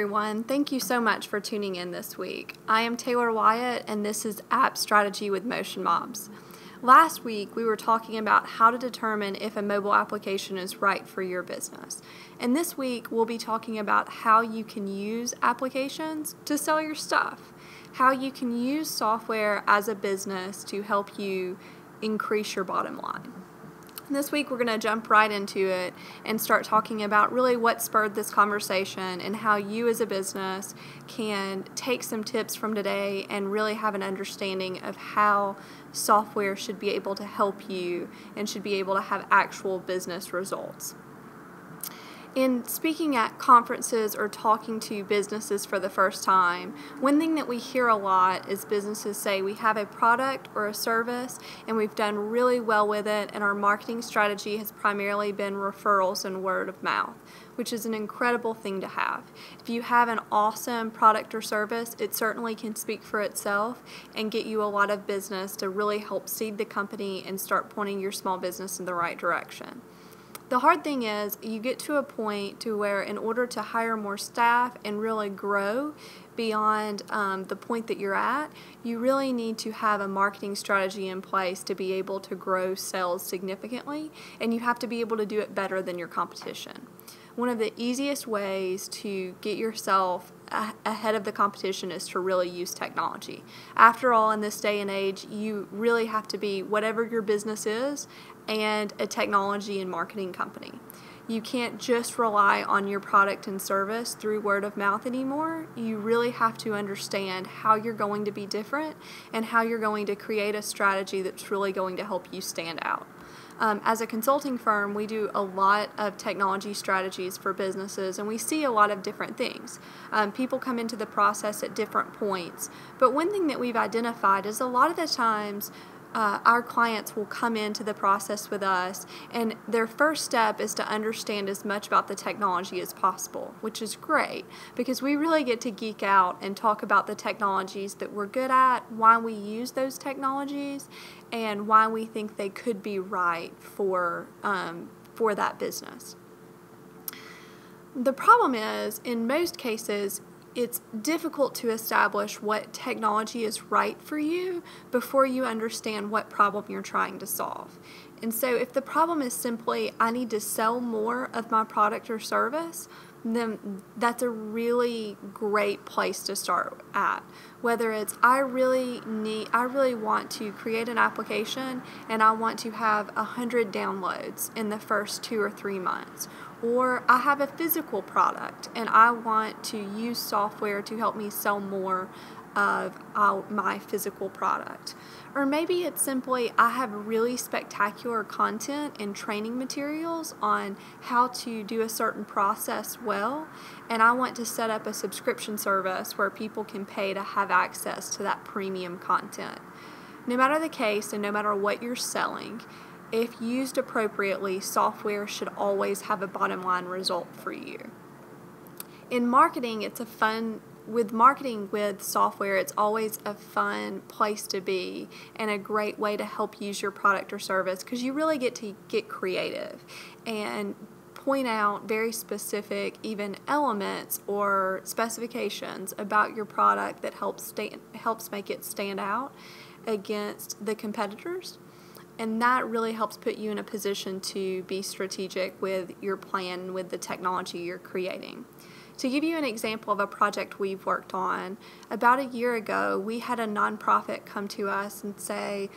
everyone. Thank you so much for tuning in this week. I am Taylor Wyatt, and this is App Strategy with Motion Mobs. Last week, we were talking about how to determine if a mobile application is right for your business. And this week, we'll be talking about how you can use applications to sell your stuff, how you can use software as a business to help you increase your bottom line. This week we're going to jump right into it and start talking about really what spurred this conversation and how you as a business can take some tips from today and really have an understanding of how software should be able to help you and should be able to have actual business results. In speaking at conferences or talking to businesses for the first time, one thing that we hear a lot is businesses say we have a product or a service and we've done really well with it, and our marketing strategy has primarily been referrals and word of mouth, which is an incredible thing to have. If you have an awesome product or service, it certainly can speak for itself and get you a lot of business to really help seed the company and start pointing your small business in the right direction. The hard thing is you get to a point to where in order to hire more staff and really grow beyond the point that you're at, you really need to have a marketing strategy in place to be able to grow sales significantly, and you have to be able to do it better than your competition. One of the easiest ways to get yourself ahead of the competition is to really use technology. After all, in this day and age, you really have to be whatever your business is and a technology and marketing company. You can't just rely on your product and service through word of mouth anymore. You really have to understand how you're going to be different and how you're going to create a strategy that's really going to help you stand out. As a consulting firm, we do a lot of technology strategies for businesses, and we see a lot of different things. People come into the process at different points, but one thing that we've identified is a lot of the times our clients will come into the process with us, and their first step is to understand as much about the technology as possible, which is great because we really get to geek out and talk about the technologies that we're good at, why we use those technologies, and why we think they could be right for that business. The problem is, in most cases, it's difficult to establish what technology is right for you before you understand what problem you're trying to solve. And so if the problem is simply, I need to sell more of my product or service, then that's a really great place to start at. Whether it's I really want to create an application and I want to have 100 downloads in the first 2 or 3 months. Or I have a physical product and I want to use software to help me sell more of my physical product. Or maybe it's simply I have really spectacular content and training materials on how to do a certain process well, and I want to set up a subscription service where people can pay to have access to that premium content. No matter the case and no matter what you're selling, if used appropriately, software should always have a bottom line result for you. In marketing, marketing with software, it's always a fun place to be and a great way to help use your product or service because you really get to get creative and point out very specific even elements or specifications about your product that helps make it stand out against the competitors. And that really helps put you in a position to be strategic with your plan, with the technology you're creating. To give you an example of a project we've worked on, about a year ago, we had a nonprofit come to us and say,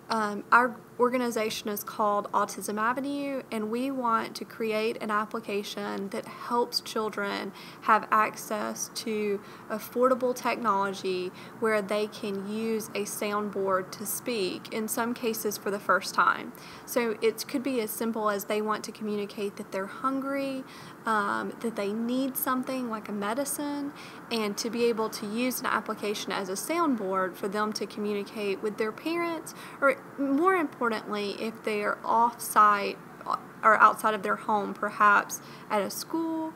our organization is called Autism Avenue, and we want to create an application that helps children have access to affordable technology where they can use a soundboard to speak, in some cases for the first time. So it could be as simple as they want to communicate that they're hungry, that they need something like a medicine, and to be able to use an application as a soundboard for them to communicate with their parents, or more importantly, if they are off-site or outside of their home, perhaps at a school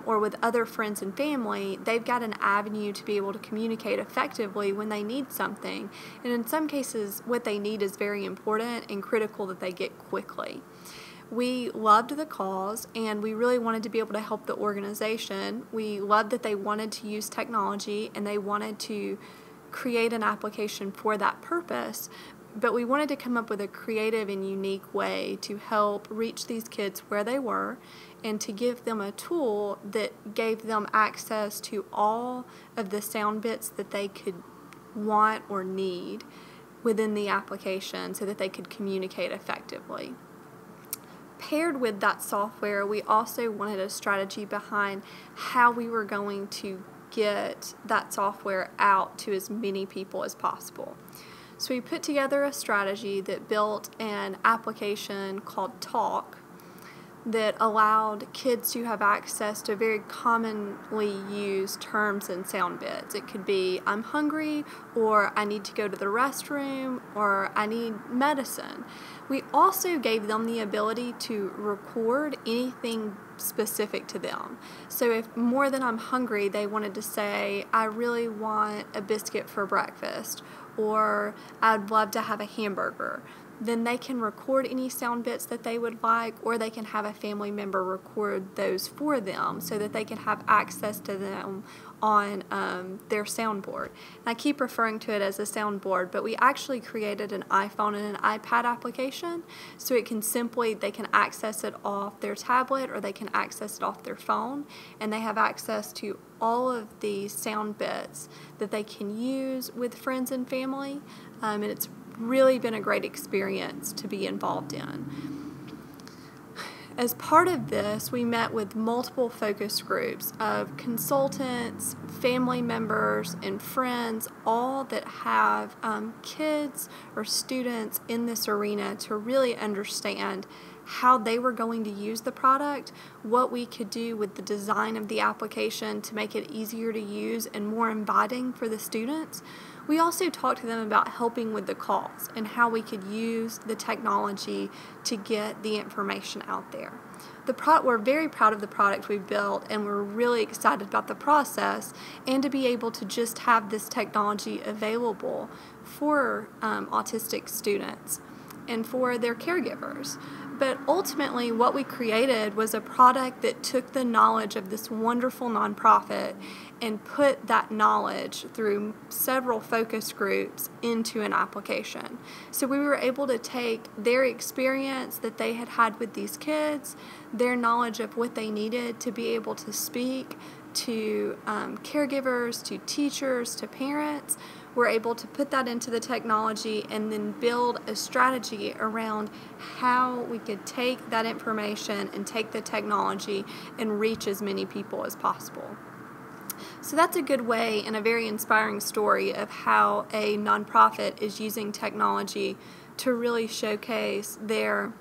or with other friends and family, they've got an avenue to be able to communicate effectively when they need something. And in some cases, what they need is very important and critical that they get quickly. We loved the cause, and we really wanted to be able to help the organization. We loved that they wanted to use technology and they wanted to create an application for that purpose, but we wanted to come up with a creative and unique way to help reach these kids where they were and to give them a tool that gave them access to all of the sound bits that they could want or need within the application so that they could communicate effectively. Paired with that software, we also wanted a strategy behind how we were going to get that software out to as many people as possible. So we put together a strategy that built an application called Talk that allowed kids to have access to very commonly used terms and sound bits. It could be, I'm hungry, or I need to go to the restroom, or I need medicine. We also gave them the ability to record anything specific to them. So if more than I'm hungry, they wanted to say, I really want a biscuit for breakfast, or I'd love to have a hamburger, then they can record any sound bits that they would like, or they can have a family member record those for them so that they can have access to them on their soundboard. And I keep referring to it as a soundboard, but we actually created an iPhone and an iPad application so they can access it off their tablet or they can access it off their phone, and they have access to all of the sound bits that they can use with friends and family, and it's really been a great experience to be involved in. As part of this, we met with multiple focus groups of consultants, family members, and friends, all that have kids or students in this arena to really understand how they were going to use the product, what we could do with the design of the application to make it easier to use and more inviting for the students. We also talked to them about helping with the cause and how we could use the technology to get the information out there. We're very proud of the product we built, and we're really excited about the process and to be able to just have this technology available for autistic students and for their caregivers. But ultimately, what we created was a product that took the knowledge of this wonderful nonprofit and put that knowledge through several focus groups into an application. So we were able to take their experience that they had had with these kids, their knowledge of what they needed to be able to speak to caregivers, to teachers, to parents. We're able to put that into the technology and then build a strategy around how we could take that information and take the technology and reach as many people as possible. So that's a good way and a very inspiring story of how a nonprofit is using technology to really showcase their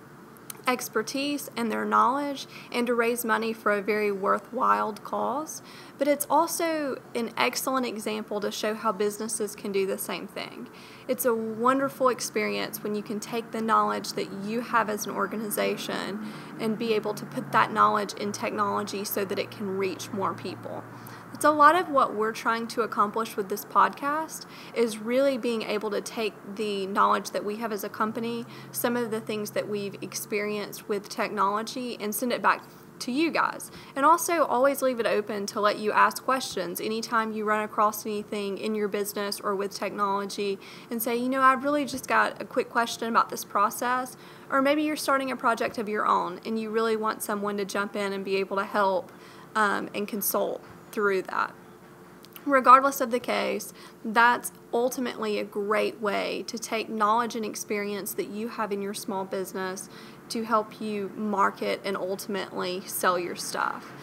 expertise and their knowledge and to raise money for a very worthwhile cause. But it's also an excellent example to show how businesses can do the same thing. It's a wonderful experience when you can take the knowledge that you have as an organization and be able to put that knowledge in technology so that it can reach more people. It's a lot of what we're trying to accomplish with this podcast is really being able to take the knowledge that we have as a company, some of the things that we've experienced with technology, and send it back to you guys. And also always leave it open to let you ask questions anytime you run across anything in your business or with technology and say, I really just got a quick question about this process. Or maybe you're starting a project of your own and you really want someone to jump in and be able to help and consult through that. Regardless of the case, that's ultimately a great way to take knowledge and experience that you have in your small business to help you market and ultimately sell your stuff.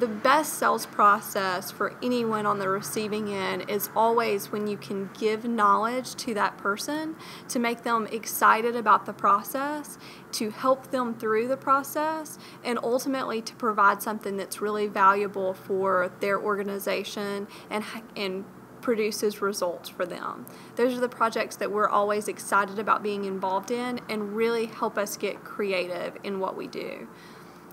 The best sales process for anyone on the receiving end is always when you can give knowledge to that person to make them excited about the process, to help them through the process, and ultimately to provide something that's really valuable for their organization and produces results for them. Those are the projects that we're always excited about being involved in and really help us get creative in what we do.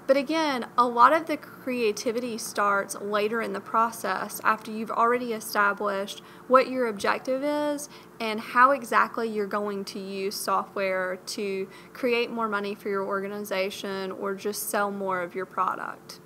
But again, a lot of the creativity starts later in the process after you've already established what your objective is and how exactly you're going to use software to create more money for your organization or just sell more of your product.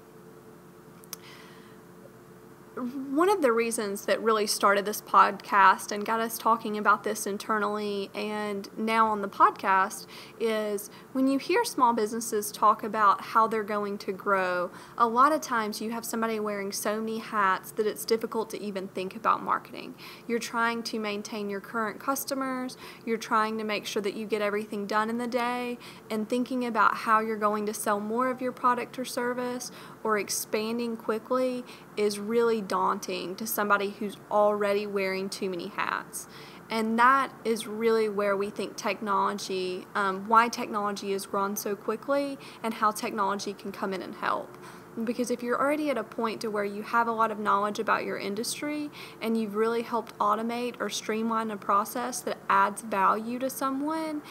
One of the reasons that really started this podcast and got us talking about this internally and now on the podcast is when you hear small businesses talk about how they're going to grow, a lot of times you have somebody wearing so many hats that it's difficult to even think about marketing. You're trying to maintain your current customers, you're trying to make sure that you get everything done in the day, and thinking about how you're going to sell more of your product or service or expanding quickly is really daunting to somebody who's already wearing too many hats. And that is really where we think technology, why technology has grown so quickly and how technology can come in and help. Because if you're already at a point to where you have a lot of knowledge about your industry and you've really helped automate or streamline a process that adds value to someone,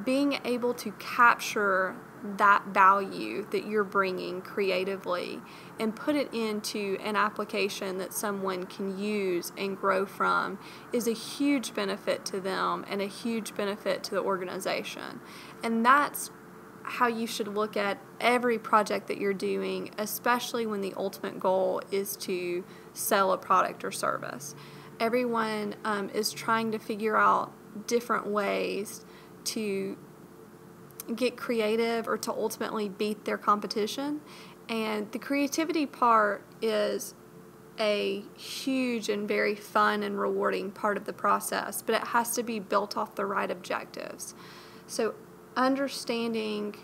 being able to capture that value that you're bringing creatively and put it into an application that someone can use and grow from is a huge benefit to them and a huge benefit to the organization. And that's how you should look at every project that you're doing, especially when the ultimate goal is to sell a product or service. Everyone is trying to figure out different ways to get creative or to ultimately beat their competition. And the creativity part is a huge and very fun and rewarding part of the process, but it has to be built off the right objectives. So understanding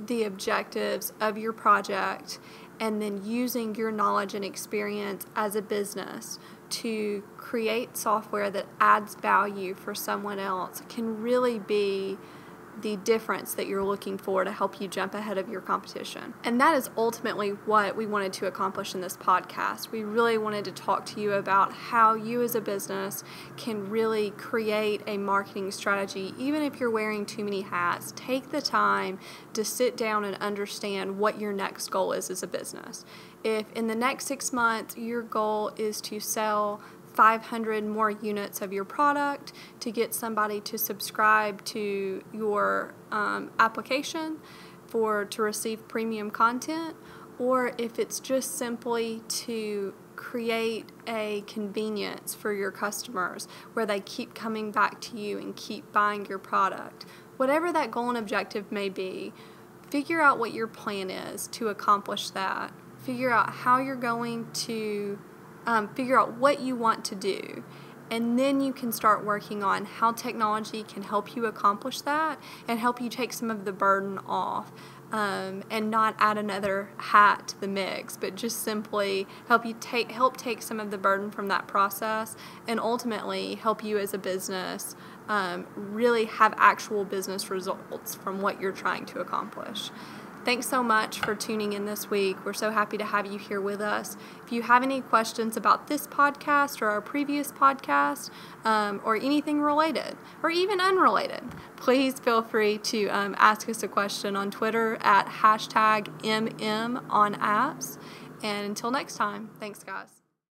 the objectives of your project and then using your knowledge and experience as a business to create software that adds value for someone else can really be the difference that you're looking for to help you jump ahead of your competition. And that is ultimately what we wanted to accomplish in this podcast. We really wanted to talk to you about how you as a business can really create a marketing strategy. Even if you're wearing too many hats, take the time to sit down and understand what your next goal is as a business. If in the next 6 months your goal is to sell 500 more units of your product to get somebody to subscribe to your application to receive premium content, or if it's just simply to create a convenience for your customers where they keep coming back to you and keep buying your product. Whatever that goal and objective may be, figure out what your plan is to accomplish that. Figure out how you're going to figure out what you want to do, and then you can start working on how technology can help you accomplish that and help you take some of the burden off, and not add another hat to the mix, but just simply help take some of the burden from that process and ultimately help you as a business really have actual business results from what you're trying to accomplish. Thanks so much for tuning in this week. We're so happy to have you here with us. If you have any questions about this podcast or our previous podcast, or anything related or even unrelated, please feel free to ask us a question on Twitter at #MMOnApps. And until next time, thanks guys.